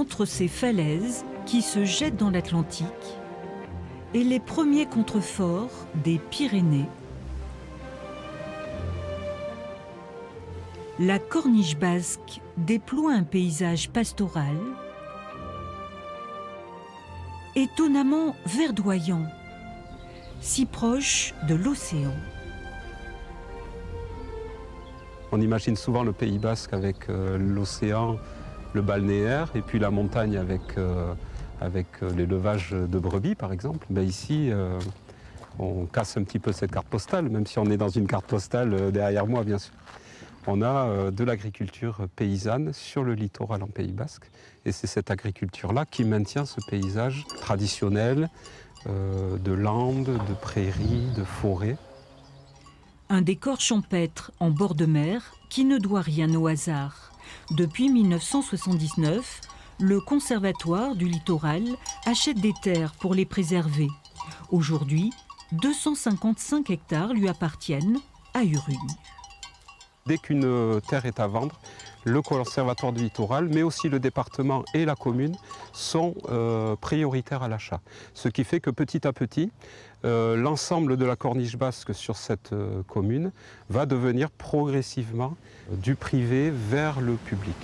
entre ces falaises qui se jettent dans l'Atlantique et les premiers contreforts des Pyrénées, la Corniche basque déploie un paysage pastoral étonnamment verdoyant, si proche de l'océan. On imagine souvent le Pays basque avec l'océan, le balnéaire et puis la montagne avec l'élevage de brebis par exemple. Ben ici, on casse un petit peu cette carte postale, même si on est dans une carte postale derrière moi bien sûr. On a de l'agriculture paysanne sur le littoral en Pays basque. Et c'est cette agriculture-là qui maintient ce paysage traditionnel de landes, de prairies, de forêts. Un décor champêtre en bord de mer qui ne doit rien au hasard. Depuis 1979, le Conservatoire du littoral achète des terres pour les préserver. Aujourd'hui, 255 hectares lui appartiennent à Urugne. Dès qu'une terre est à vendre, le Conservatoire du littoral, mais aussi le département et la commune sont prioritaires à l'achat. Ce qui fait que petit à petit, l'ensemble de la Corniche basque sur cette commune va devenir progressivement du privé vers le public.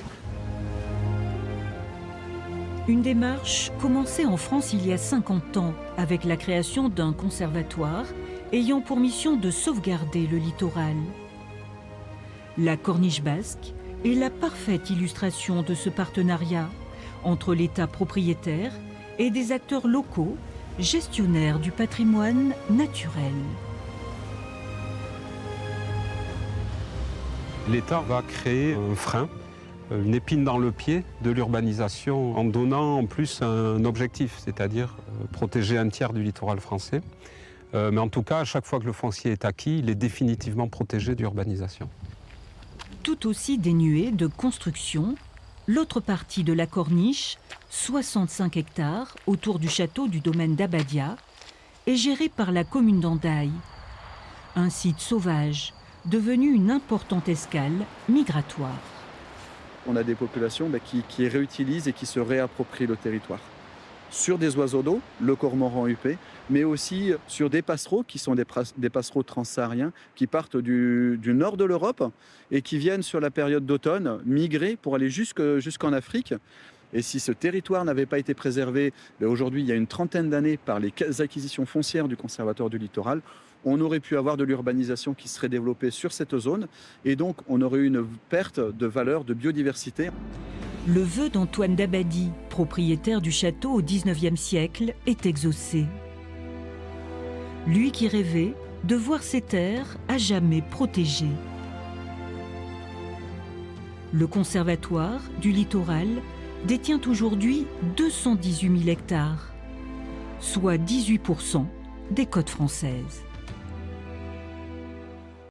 Une démarche commencée en France il y a 50 ans avec la création d'un conservatoire ayant pour mission de sauvegarder le littoral. La Corniche basque est la parfaite illustration de ce partenariat entre l'État propriétaire et des acteurs locaux, gestionnaires du patrimoine naturel. L'État va créer un frein, une épine dans le pied de l'urbanisation en donnant en plus un objectif, c'est-à-dire protéger un tiers du littoral français. Mais en tout cas, à chaque fois que le foncier est acquis, il est définitivement protégé d'urbanisation. Tout aussi dénuée de construction, l'autre partie de la Corniche, 65 hectares autour du château du domaine d'Abadia, est gérée par la commune d'Andaille. Un site sauvage, devenu une importante escale migratoire. On a des populations qui réutilisent et qui se réapproprient le territoire. Sur des oiseaux d'eau, le cormoran huppé, mais aussi sur des passereaux qui sont des passereaux transsahariens qui partent du nord de l'Europe et qui viennent sur la période d'automne migrer pour aller jusqu'en Afrique. Et si ce territoire n'avait pas été préservé, aujourd'hui il y a une trentaine d'années par les acquisitions foncières du Conservatoire du littoral, on aurait pu avoir de l'urbanisation qui serait développée sur cette zone et donc on aurait eu une perte de valeur de biodiversité. Le vœu d'Antoine d'Abadie, propriétaire du château au XIXe siècle, est exaucé. Lui qui rêvait de voir ses terres à jamais protégées. Le Conservatoire du littoral détient aujourd'hui 218 000 hectares, soit 18% des côtes françaises.